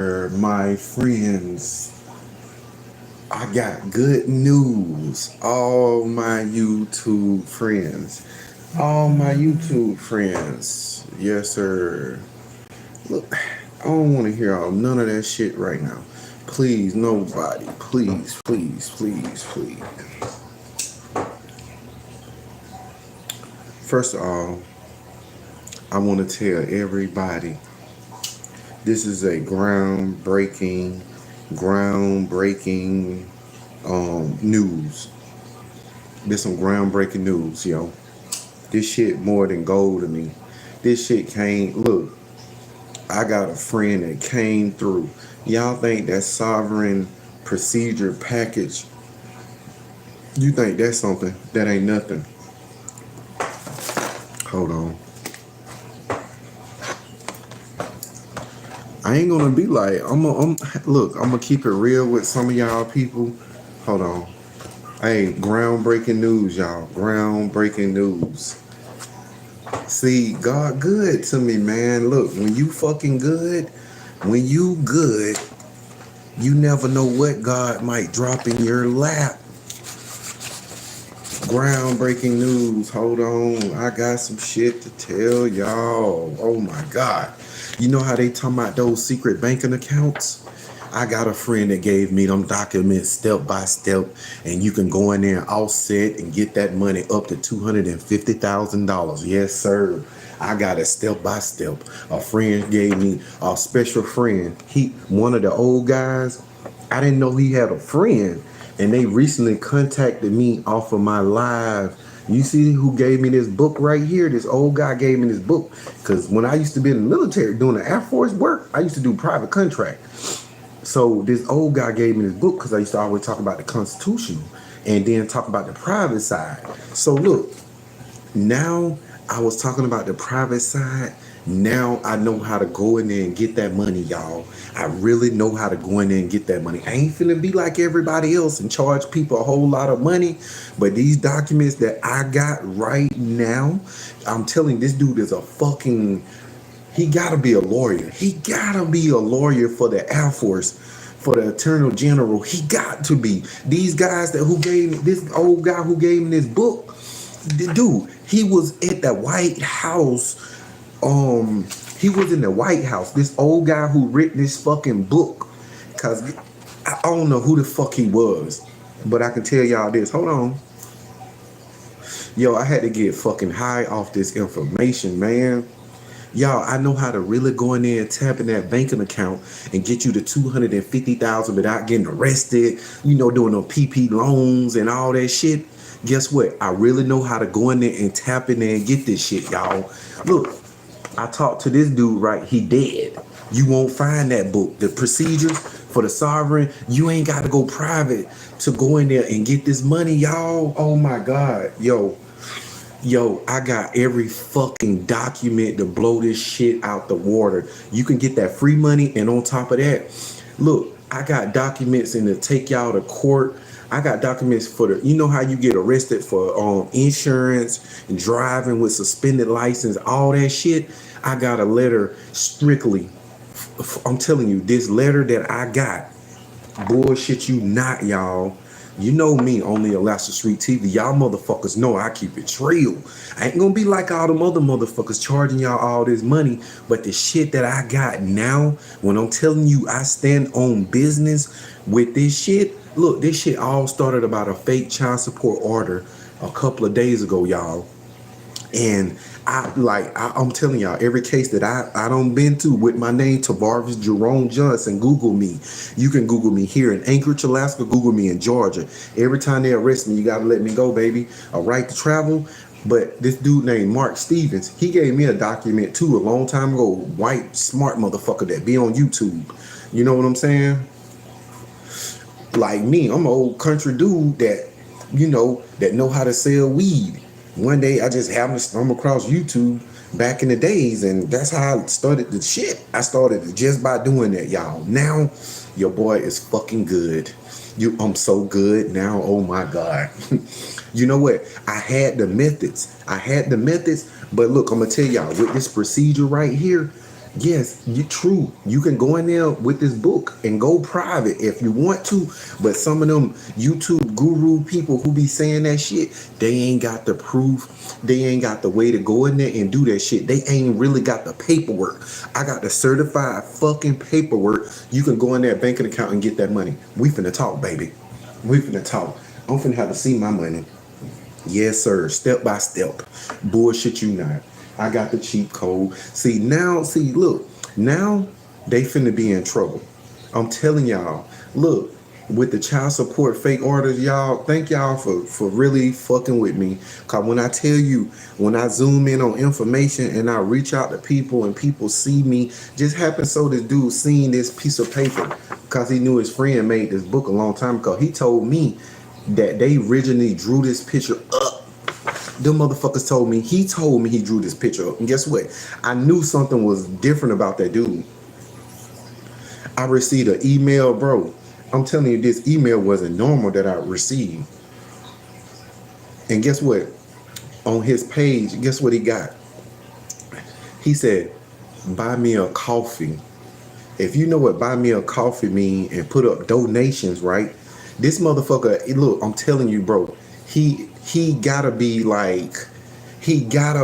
My friends, I got good news. All my YouTube friends, yes, sir. Look, I don't want to hear none of that shit right now. Please, nobody. Please, please, please, please. First of all, I want to tell everybody this is a groundbreaking news. This some groundbreaking news, yo. This shit more than gold to me. This shit came. Look, I got a friend that came through. Y'all think that sovereign procedure package? You think that's something? That ain't nothing. Hold on. I ain't gonna be like look. I'm gonna keep it real with some of y'all people. Hold on. Hey, groundbreaking news, y'all. Groundbreaking news. See, God good to me, man. Look, when you fucking good, when you good, you never know what God might drop in your lap. Groundbreaking news. Hold on. I got some shit to tell y'all. Oh my God. You know how they talking about those secret banking accounts? I got a friend that gave me them documents step by step, and you can go in there and offset and get that money up to $250,000. Yes, sir. I got it step by step. A friend gave me a special friend. One of the old guys. I didn't know he had a friend, and they recently contacted me off of my live. You see who gave me this book right here? This old guy gave me this book because when I used to be in the military doing the Air Force work, I used to do private contract. So this old guy gave me this book because I used to always talk about the Constitution and then talk about the private side. So look, now I was talking about the private side. Now I know how to go in there and get that money, y'all. I really know how to go in there and get that money. I ain't finna be like everybody else and charge people a whole lot of money. But these documents that I got right now, I'm telling you, this dude is a fucking, he gotta be a lawyer. He gotta be a lawyer for the Air Force, for the Attorney General. He got to be. These guys who gave me, this old guy who gave me this book, dude, he was at the White House. He was in the White House. This old guy who written this fucking book. Cause I don't know who the fuck he was. But I can tell y'all this. Hold on. Yo, I had to get fucking high off this information, man. Y'all, I know how to really go in there and tap in that banking account and get you the 250,000 without getting arrested, doing no PP loans and all that shit. Guess what? I really know how to go in there and tap in there and get this shit, y'all. Look, I talked to this dude, right? He dead. You won't find that book. The procedures for the sovereign, you ain't got to go private to go in there and get this money, y'all. Oh my God. Yo, I got every fucking document to blow this shit out the water. You can get that free money, and on top of that, look, I got documents in to take y'all to court. I got documents for you know how you get arrested for insurance, and driving with suspended license, all that shit. I got a letter strictly. I'm telling you, this letter that I got, bullshit you not, y'all. You know me on the Alaska Street TV. Y'all motherfuckers know I keep it real. I ain't gonna be like all them other motherfuckers charging y'all all this money. But the shit that I got now, when I'm telling you I stand on business with this shit, look, this shit all started about a fake child support order a couple of days ago, y'all. And I'm telling y'all, every case that I don't been to with my name, Tavarvis Jerome Johnson, Google me. You can Google me here in Anchorage, Alaska, Google me in Georgia. Every time they arrest me, you gotta let me go, baby. A right to travel. But this dude named Mark Stevens, he gave me a document too a long time ago. White, smart motherfucker that be on YouTube. You know what I'm saying? Like me, I'm an old country dude that know how to sell weed. One day I just happened to stumble across YouTube back in the days, and that's how I started the shit. I started just by doing that, y'all. Now your boy is fucking good. I'm so good now. Oh my God. You know what? I had the methods, but look, I'm gonna tell y'all with this procedure right here. Yes, you true. You can go in there with this book and go private if you want to. But some of them YouTube guru people who be saying that shit, they ain't got the proof. They ain't got the way to go in there and do that shit. They ain't really got the paperwork. I got the certified fucking paperwork. You can go in there banking account and get that money. We finna talk, baby. We finna talk. I'm finna have to see my money. Yes, sir. Step by step. Bullshit you not. I got the cheat code. Look, now they finna be in trouble. I'm telling y'all, look, with the child support fake orders, y'all, thank y'all for really fucking with me. Cause when I tell you, when I zoom in on information and I reach out to people and people see me, just happened so this dude seen this piece of paper because he knew his friend made this book a long time ago. He told me that they originally drew this picture up. Them motherfuckers told me he drew this picture up. And guess what? I knew something was different about that dude. I received an email, bro. I'm telling you, this email wasn't normal that I received. And guess what? On his page, guess what he got? He said, buy me a coffee. If you know what buy me a coffee mean and put up donations, right? This motherfucker, look, I'm telling you, bro, he gotta be like, he had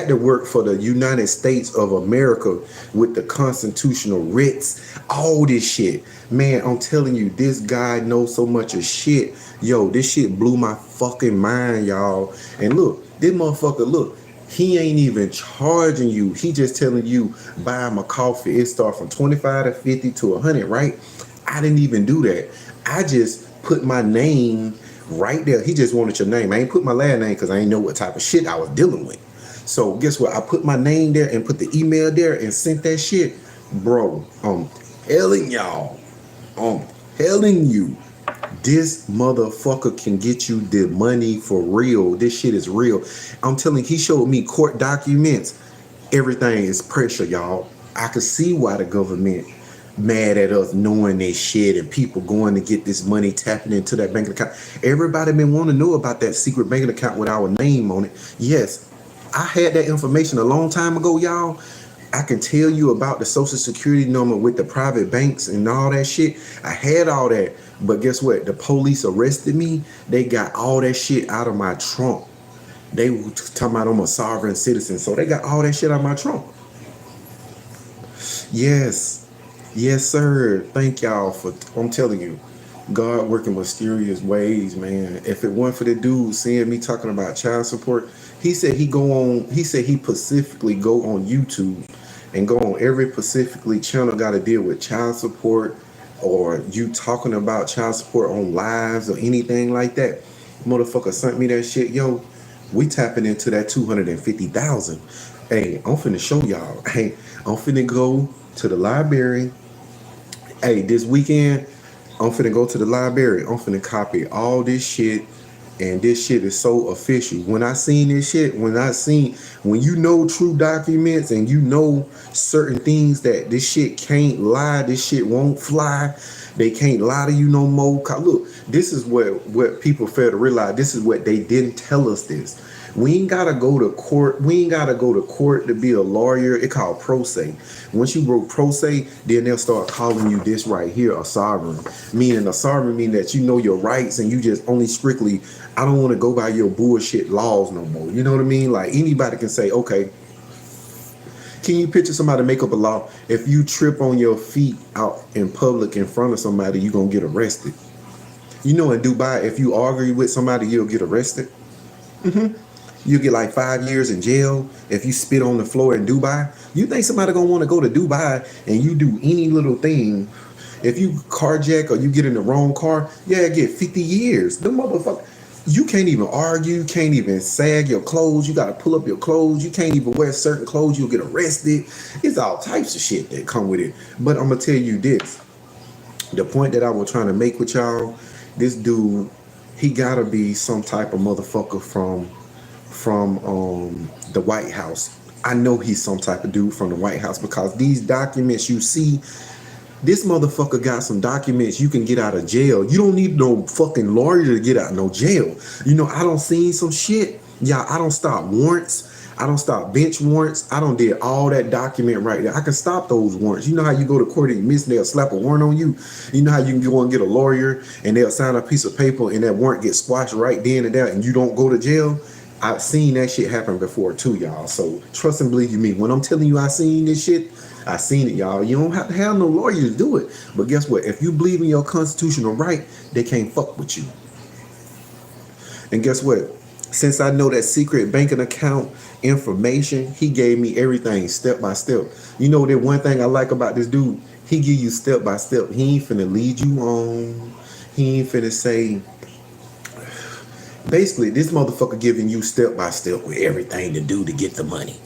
to work for the United States of America with the constitutional writs, all this shit. Man, I'm telling you, this guy knows so much of shit. Yo, this shit blew my fucking mind, y'all. And look, this motherfucker, look, he ain't even charging you. He just telling you, buy him a coffee. It starts from 25 to 50 to 100, right? I didn't even do that. I just put my name right there. He just wanted your name. I ain't put my last name because I ain't know what type of shit I was dealing with. So guess what? I put my name there and put the email there and sent that shit. Bro, I'm telling y'all. I'm telling you. This motherfucker can get you the money for real. This shit is real. I'm telling you, he showed me court documents. Everything is pressure, y'all. I could see why the government mad at us knowing this shit and people going to get this money tapping into that bank account. Everybody been wanting to know about that secret banking account with our name on it. Yes, I had that information a long time ago, y'all. I can tell you about the social security number with the private banks and all that shit. I had all that. But guess what? The police arrested me. They got all that shit out of my trunk. They were talking about I'm a sovereign citizen. So they got all that shit out of my trunk. Yes. Yes, sir. Thank y'all for, I'm telling you, God working mysterious ways, man. If it weren't for the dude seeing me talking about child support, he said he specifically go on YouTube and go on every specifically channel got to deal with child support or you talking about child support on lives or anything like that. Motherfucker sent me that shit. Yo, we tapping into that 250,000. Hey, I'm finna show y'all. Hey, I'm finna go to the library. Hey, this weekend, I'm finna go to the library. I'm finna copy all this shit. And this shit is so official. When I seen this shit, when you know true documents and you know certain things that this shit can't lie, this shit won't fly, they can't lie to you no more. Look, this is what people fail to realize. This is what they didn't tell us this. We ain't gotta go to court. We ain't gotta go to court to be a lawyer. It's called pro se. Once you wrote pro se, then they'll start calling you this right here a sovereign. Meaning a sovereign meaning that you know your rights and you just only strictly, I don't want to go by your bullshit laws no more. You know what I mean? Like anybody can say, okay, can you picture somebody make up a law? If you trip on your feet out in public in front of somebody, you're gonna get arrested. You know, in Dubai, if you argue with somebody, you'll get arrested. You get like 5 years in jail if you spit on the floor in Dubai. You think somebody gonna want to go to Dubai and you do any little thing? If you carjack or you get in the wrong car, yeah, get 50 years. The motherfucker, you can't even argue, you can't even sag your clothes, you gotta pull up your clothes, you can't even wear certain clothes, you'll get arrested. It's all types of shit that come with it. But I'm gonna tell you this. The point that I was trying to make with y'all, this dude, he gotta be some type of motherfucker from the White House. I know he's some type of dude from the White House because these documents you see, this motherfucker got some documents you can get out of jail. You don't need no fucking lawyer to get out of no jail. You know, I don't seen some shit. Yeah, I don't stop warrants. I don't stop bench warrants. I don't did all that document right there. I can stop those warrants. You know how you go to court and you miss and they'll slap a warrant on you? You know how you can go and get a lawyer and they'll sign a piece of paper and that warrant gets squashed right then and there and you don't go to jail? I've seen that shit happen before too, y'all. So trust and believe you me. When I'm telling you I seen this shit, I seen it, y'all. You don't have to have no lawyer to do it. But guess what? If you believe in your constitutional right, they can't fuck with you. And guess what? Since I know that secret banking account information, he gave me everything step by step. You know that one thing I like about this dude? He give you step by step. He ain't finna lead you on. He ain't finna say. Basically, this motherfucker giving you step by step with everything to do to get the money.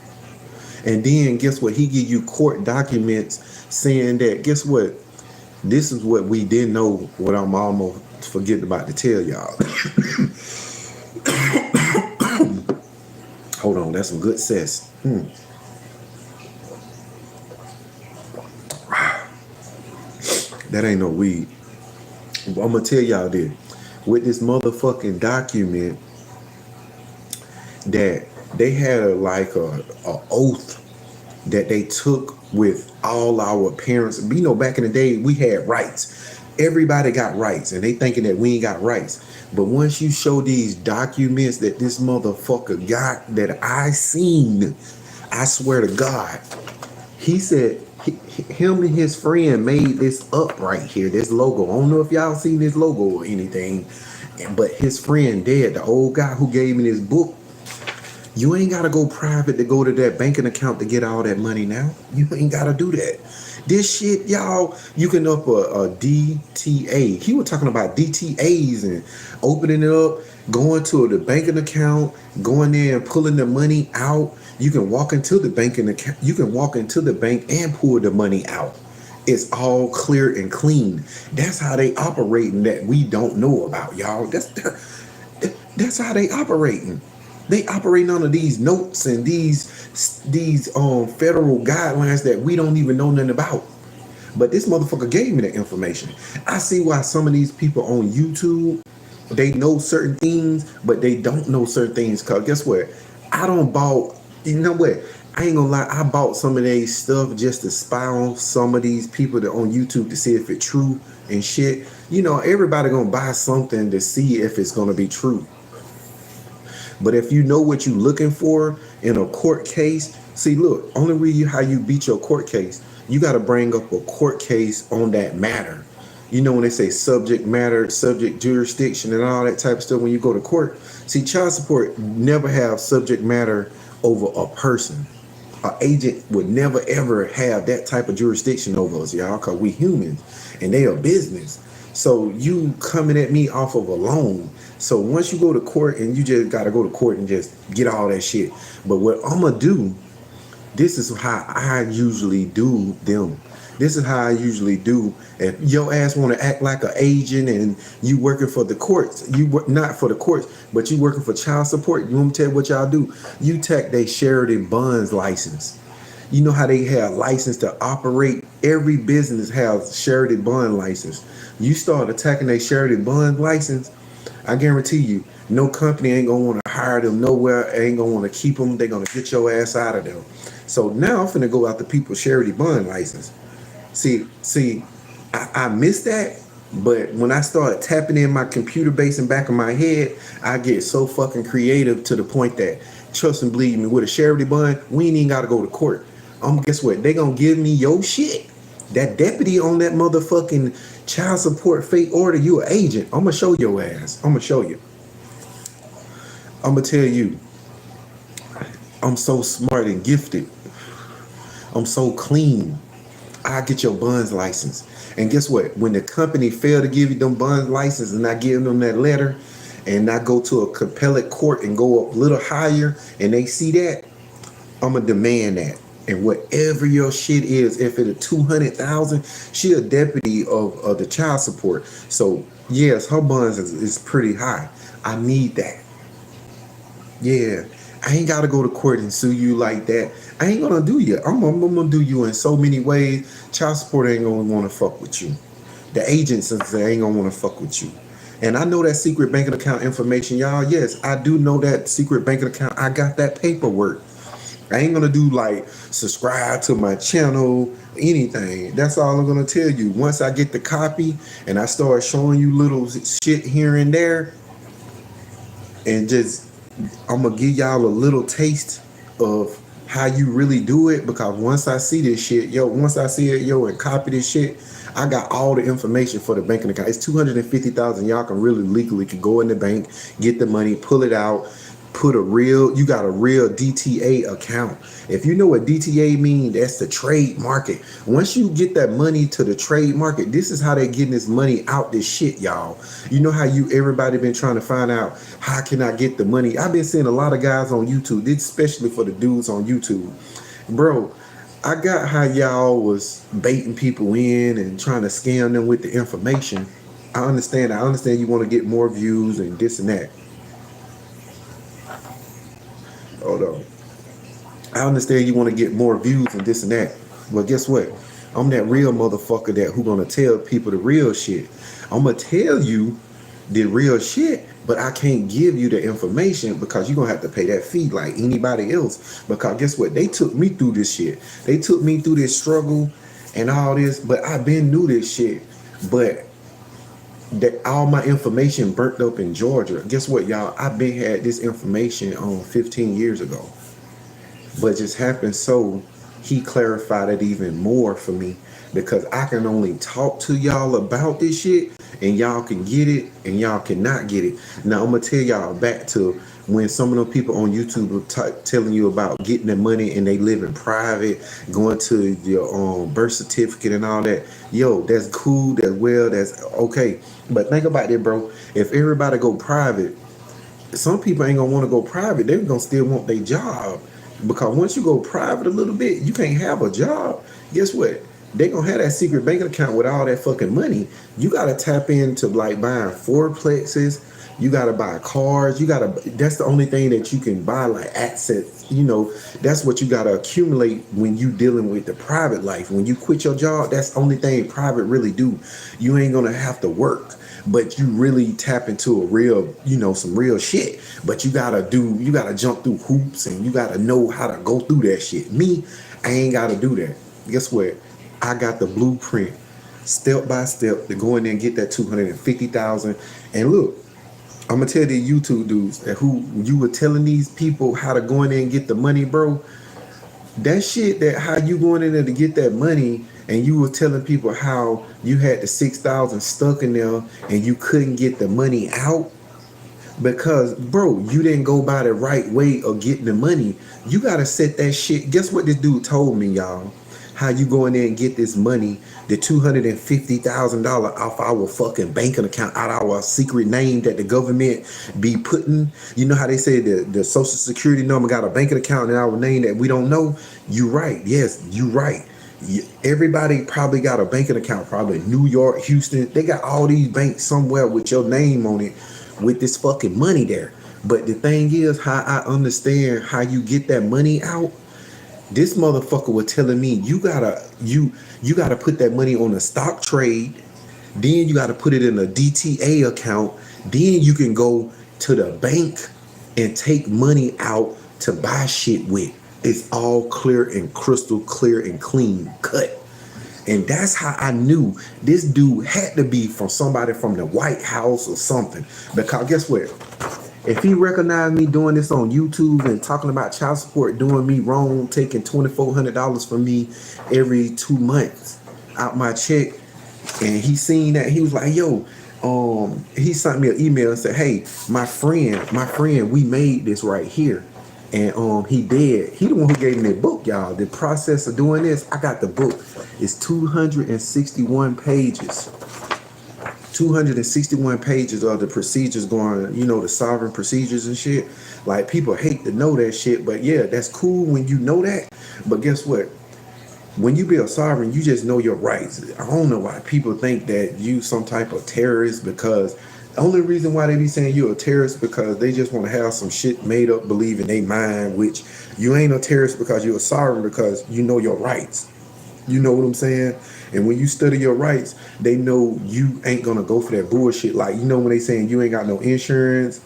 And then guess what? He give you court documents saying that, guess what? This is what we didn't know, what I'm almost forgetting about to tell y'all. Hold on, that's some good cess. That ain't no weed. But I'm gonna tell y'all this. With this motherfucking document, that they had a oath that they took with all our parents. You know, back in the day, we had rights. Everybody got rights, and they thinking that we ain't got rights. But once you show these documents that this motherfucker got that I seen, I swear to God, he said him and his friend made this up right here, this logo. I don't know if y'all seen this logo or anything, but his friend dead, the old guy who gave me this book. You ain't gotta go private to go to that banking account to get all that money now. You ain't gotta do that. This shit, y'all, you can up a DTA. He was talking about DTAs and opening it up, going to the banking account, going there and pulling the money out. You can walk into the banking account. You can walk into the bank and pull the money out. It's all clear and clean. That's how they operating that we don't know about, y'all. That's how they operating. They operating under these notes and these federal guidelines that we don't even know nothing about. But this motherfucker gave me the information. I see why some of these people on YouTube, they know certain things, but they don't know certain things. Cause guess what? I don't bought, you know what? I ain't gonna lie, I bought some of these stuff just to spy on some of these people that on YouTube to see if it's true and shit. You know, everybody gonna buy something to see if it's gonna be true. But if you know what you're looking for in a court case, see, look, only reason how you beat your court case, you got to bring up a court case on that matter. You know, when they say subject matter, subject jurisdiction and all that type of stuff when you go to court. See, child support never have subject matter over a person. An agent would never, ever have that type of jurisdiction over us, y'all, because we humans and they are business. So you coming at me off of a loan. So once you go to court and you just got to go to court and just get all that shit. But what I'm going to do, this is how I usually do them. This is how I usually do. If your ass want to act like an agent and you working for the courts, you work not for the courts, but you working for child support, you want me to tell you what y'all do? You take their Sheridan Bonds license. You know how they have license to operate? Every business has Sheridan Bond license. You start attacking their Sheridan Bond license, I guarantee you, no company ain't gonna want to hire them nowhere, ain't gonna want to keep them. They're gonna get your ass out of them. So now I'm finna go out to people's Sheridan Bond license. See, I missed that, but when I start tapping in my computer base and back of my head, I get so fucking creative to the point that, trust and believe me, with a Sheridan Bond, we ain't even gotta go to court. Guess what? They gonna give me your shit. That deputy on that motherfucking child support fake order, you an agent. I'm gonna show your ass. I'm gonna show you. I'm gonna tell you. I'm so smart and gifted. I'm so clean. I get your bonds license. And guess what? When the company fail to give you them bonds license and I give them that letter and I go to a compellate court and go up a little higher and they see that, I'm gonna demand that. And whatever your shit is, if it's 200,000, she a deputy of the child support. So yes, her bonds is pretty high. I need that. Yeah, I ain't gotta go to court and sue you like that. I ain't gonna do you. I'm gonna do you in so many ways. Child support ain't gonna wanna fuck with you. The agents ain't gonna wanna fuck with you. And I know that secret banking account information, y'all. Yes, I do know that secret banking account. I got that paperwork. I ain't gonna do like subscribe to my channel, anything. That's all I'm gonna tell you. Once I get the copy and I start showing you little shit here and there, and just I'm gonna give y'all a little taste of how you really do it. Because once I see this shit, once I see it, and copy this shit, I got all the information for the banking account. It's 250,000. Y'all can really legally can go in the bank, get the money, pull it out, you got a real DTA account. If you know what DTA means, that's the trade market. Once you get that money to the trade market, this is how they getting this money out this shit, y'all. You know how everybody been trying to find out how can I get the money? I've been seeing a lot of guys on YouTube, especially for the dudes on YouTube. Bro, I got how y'all was baiting people in and trying to scam them with the information. I understand you want to get more views and this and that. Hold on. I understand you want to get more views and this and that. Well, guess what? I'm that real motherfucker who gonna tell people the real shit. I'm gonna tell you the real shit, but I can't give you the information because you're gonna have to pay that fee like anybody else. Because guess what? They took me through this shit. They took me through this struggle and all this, but I've been through this shit. But all my information burnt up in Georgia. Guess what, y'all? I've been had this information on 15 years ago. But just happened so he clarified it even more for me, because I can only talk to y'all about this shit and y'all can get it and y'all cannot get it. Now I'm gonna tell y'all back to when some of the people on YouTube are telling you about getting the money and they live in private, going to your birth certificate and all that. Yo, that's cool, that's okay. But think about it, bro. If everybody go private, some people ain't gonna want to go private. They're gonna still want their job. Because once you go private a little bit, you can't have a job. Guess what? They gonna have that secret banking account with all that fucking money. You gotta tap into like buying fourplexes. You gotta buy cars. That's the only thing that you can buy, like assets. That's what you gotta accumulate when you dealing with the private life. When you quit your job, that's the only thing private really do. You ain't gonna have to work, but you really tap into a real, some real shit. But you gotta jump through hoops and you gotta know how to go through that shit. Me, I ain't gotta do that. Guess what? I got the blueprint, step by step, to go in there and get that 250,000. And look, I'm gonna tell the YouTube dudes that who you were telling these people how to go in there and get the money, bro. That shit, that how you going in there to get that money, and you were telling people how you had the 6,000 stuck in there and you couldn't get the money out because, bro, you didn't go by the right way of getting the money. You gotta set that shit. Guess what this dude told me, y'all? How you go in there and get this money, the $250,000 off our fucking banking account, out our secret name that the government be putting. You know how they say the social security number got a banking account in our name that we don't know? You right. Yes, you right. Everybody probably got a banking account, probably New York, Houston. They got all these banks somewhere with your name on it with this fucking money there. But the thing is, how I understand how you get that money out. This motherfucker was telling me you gotta put that money on a stock trade, then you gotta put it in a DTA account, then you can go to the bank and take money out to buy shit with. It's all clear and crystal clear and clean cut. And that's how I knew this dude had to be from somebody from the White House or something. Because guess what? If he recognized me doing this on YouTube and talking about child support, doing me wrong, taking $2,400 from me every 2 months out my check, and he seen that, he was like, yo, he sent me an email and said, hey, my friend, we made this right here. And he did. He the one who gave me the book, y'all. The process of doing this, I got the book. It's 261 pages. 261 pages of the procedures going, the sovereign procedures and shit. Like, people hate to know that shit, but yeah, that's cool when you know that. But guess what? When you be a sovereign, you just know your rights. I don't know why people think that you some type of terrorist, because the only reason why they be saying you're a terrorist because they just want to have some shit made up believe in their mind, which you ain't a terrorist because you're a sovereign, because you know your rights. You know what I'm saying? And when you study your rights, they know you ain't gonna go for that bullshit. Like, when they saying you ain't got no insurance,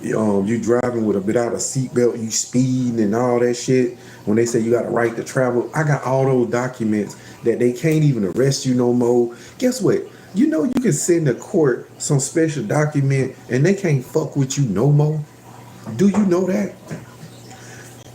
You driving with a without a seatbelt, you speeding and all that shit. When they say you got a right to travel, I got all those documents that they can't even arrest you no more. Guess what? You know you can send to court some special document and they can't fuck with you no more. Do you know that?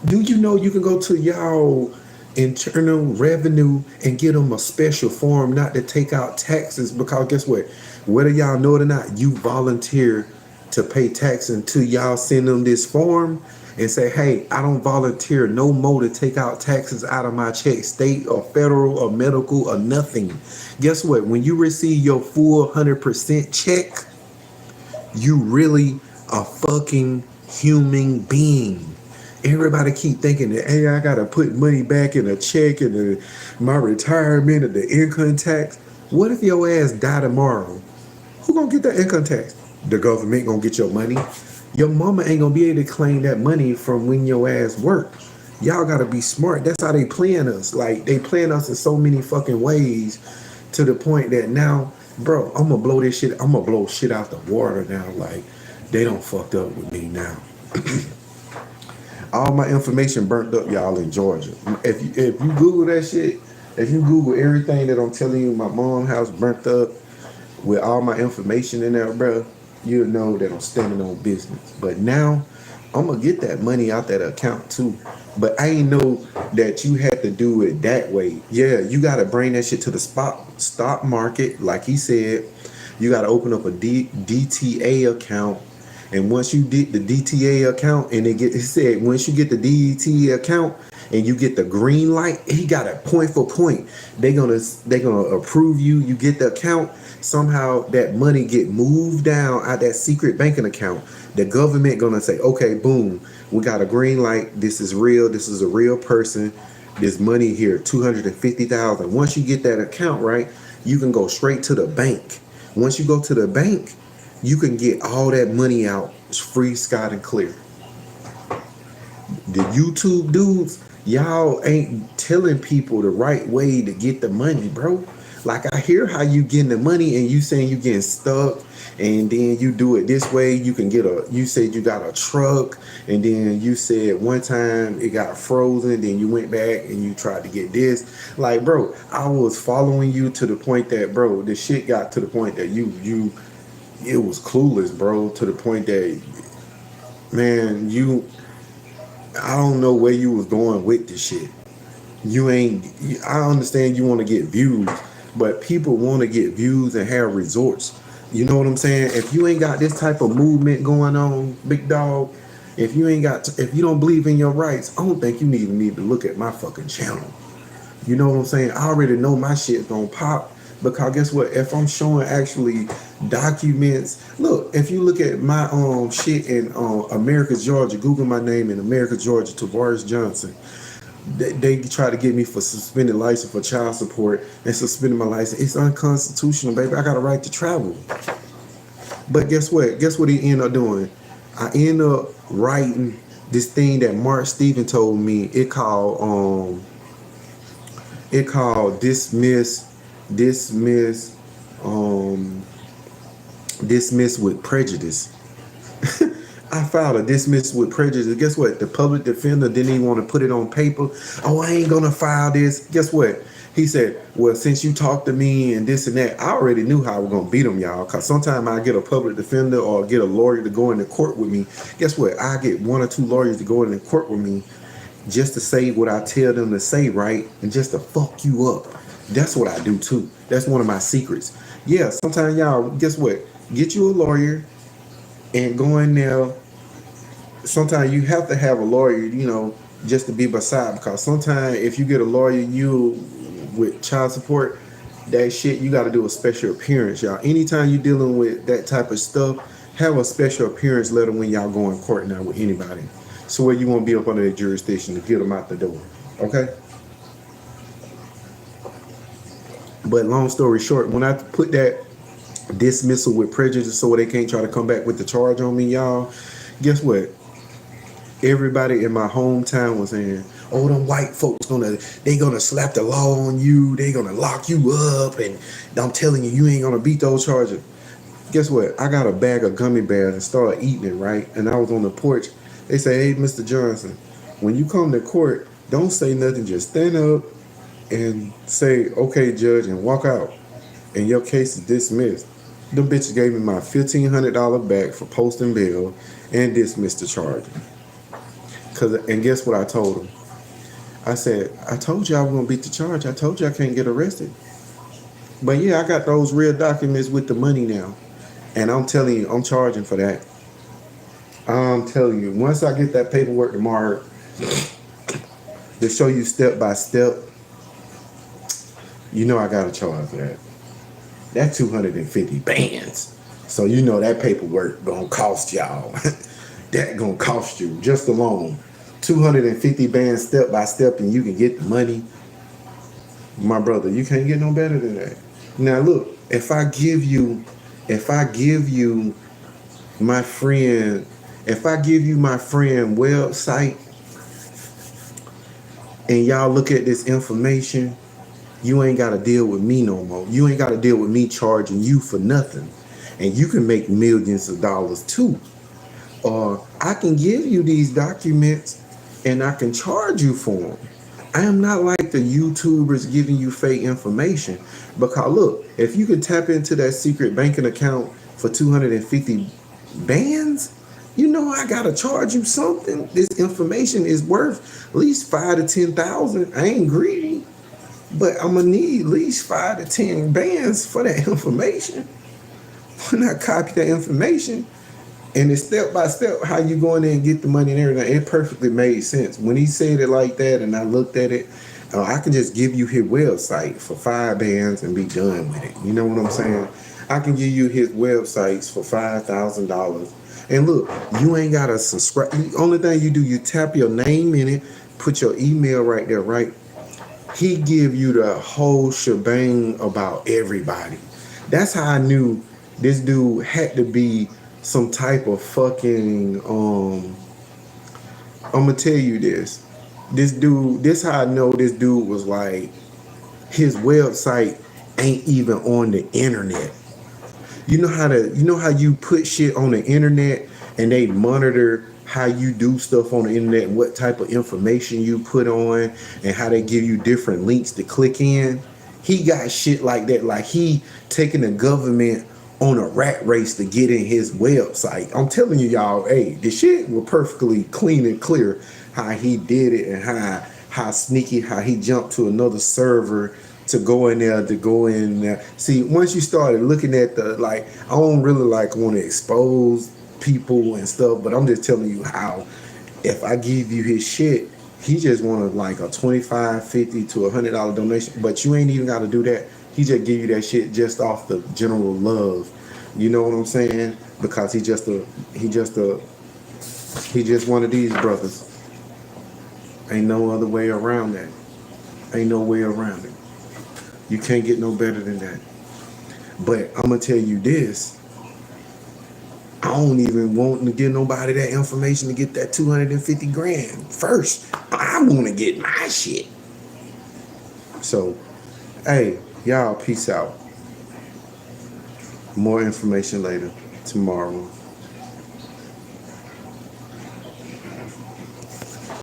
Do you know you can go to y'all internal revenue and get them a special form not to take out taxes? Because guess what? Whether y'all know it or not, you volunteer to pay tax until y'all send them this form and say, hey, I don't volunteer no more to take out taxes out of my check, state or federal or medical or nothing. Guess what? When you receive your full 100% check, you really a fucking human being. Everybody keep thinking that, hey, I gotta put money back in a check and my retirement or the income tax. What if your ass die tomorrow? Who gonna get that income tax? The government gonna get your money. Your mama ain't gonna be able to claim that money from when your ass work. Y'all gotta be smart. That's how they playing us. Like they playing us in so many fucking ways to the point that now, bro, I'm gonna blow this shit. I'm gonna blow shit out the water now. Like they don't fucked up with me now. All my information burnt up, y'all, in Georgia. If you Google that shit, if you Google everything that I'm telling you, my mom's house burnt up with all my information in there, bro, you'll know that I'm standing on business. But now I'm gonna get that money out that account too. But I ain't know that you had to do it that way. Yeah, you gotta bring that shit to the stock market, like he said. You gotta open up a DTA account. And once you did the DTA account, and it said once you get the DTA account and you get the green light, he got it point for point. They gonna approve you. You get the account. Somehow that money get moved down out that secret banking account. The government gonna say, okay, boom, we got a green light. This is real. This is a real person. There's money here, 250,000. Once you get that account right, you can go straight to the bank. Once you go to the bank, you can get all that money out free, Scott, and clear. The YouTube dudes, y'all ain't telling people the right way to get the money, bro. Like I hear how you getting the money and you saying you getting stuck and then you do it this way. You can get you said you got a truck and then you said one time it got frozen, then you went back and you tried to get this. Like, bro, I was following you to the point that, bro, the shit got to the point that it was clueless, bro, to the point that, man, I don't know where you was going with this shit. I understand you want to get views, but people want to get views and have resorts. You know what I'm saying? If you ain't got this type of movement going on, big dog, if you don't believe in your rights, I don't think you need to look at my fucking channel. You know what I'm saying? I already know my shit's gonna pop. Because guess what? If I'm showing actually documents, look, if you look at my shit in America, Georgia, Google my name in America, Georgia, Tavares Johnson. They try to get me for suspended license for child support and suspending my license. It's unconstitutional, baby. I got a right to travel. But guess what? Guess what he ended up doing? I ended up writing this thing that Mark Steven told me. It called dismiss with prejudice. I filed a dismiss with prejudice. Guess what? The public defender didn't even want to put it on paper. Oh, I ain't gonna file this. Guess what? He said, well, since you talked to me and this and that, I already knew how I was gonna beat them, y'all. Cause sometimes I get a public defender or get a lawyer to go into court with me. Guess what? I get one or two lawyers to go into court with me just to say what I tell them to say, right? And just to fuck you up. That's what I do too. That's one of my secrets. Yeah, sometimes y'all, guess what? Get you a lawyer and go in there. Sometimes you have to have a lawyer, just to be beside, because sometimes if you get a lawyer, with child support, that shit, you got to do a special appearance, y'all. Anytime you're dealing with that type of stuff, have a special appearance letter when y'all go in court now with anybody. So where you won't be up under their jurisdiction to get them out the door. Okay? But long story short, when I put that dismissal with prejudice so they can't try to come back with the charge on me, y'all, guess what? Everybody in my hometown was saying, oh, them white folks they gonna slap the law on you, they gonna lock you up, and I'm telling you, you ain't gonna beat those charges. Guess what? I got a bag of gummy bears and started eating it, right? And I was on the porch. They say, hey, Mr. Johnson, when you come to court, don't say nothing. Just stand up and say, okay, judge, and walk out. And your case is dismissed. Them bitches gave me my $1,500 back for posting bail and dismissed the charge. And guess what I told them? I said, I told you I was going to beat the charge. I told you I can't get arrested. But yeah, I got those real documents with the money now. And I'm telling you, I'm charging for that. I'm telling you, once I get that paperwork tomorrow to show you step by step, you know I got to charge for that. That 250 bands. So you know that paperwork gonna cost y'all. That gonna cost you just alone. 250 bands step by step and you can get the money. My brother, you can't get no better than that. Now look, if I give you my friend website and y'all look at this information, you ain't got to deal with me no more. You ain't got to deal with me charging you for nothing. And you can make millions of dollars too. Or I can give you these documents and I can charge you for them. I am not like the YouTubers giving you fake information. Because look, if you can tap into that secret banking account for 250 bands, you know I gotta charge you something. This information is worth at least 5 to 10,000. I ain't greedy, but I'm gonna need at least 5 to 10 bands for that information. When I copy that information, and it's step by step how you go in there and get the money and everything. It perfectly made sense. When he said it like that and I looked at it, I can just give you his website for 5 bands and be done with it. You know what I'm saying? I can give you his websites for $5,000. And look, you ain't got to subscribe. The only thing you do, you tap your name in it, put your email right there, right? He give you the whole shebang about everybody. That's how I knew this dude had to be some type of fucking I'm gonna tell you this. This how I know this dude was like, his website ain't even on the internet. You know how you put shit on the internet and they monitor how you do stuff on the internet and what type of information you put on and how they give you different links to click in. He got shit like that. Like he taking the government on a rat race to get in his website. I'm telling you, y'all, hey, the shit was perfectly clean and clear how he did it and how sneaky, how he jumped to another server to go in there. See, once you started looking at I don't really want to expose people and stuff, but I'm just telling you how, if I give you his shit, he just wanted like a $25, $50 to $100 donation, but you ain't even got to do that. He just give you that shit just off the general love. You know what I'm saying? Because he just one of these brothers. Ain't no other way around that. Ain't no way around it. You can't get no better than that. But I'm gonna tell you this. I don't even want to give nobody that information to get that 250 grand first. I want to get my shit. So, hey, y'all, peace out. More information later, tomorrow.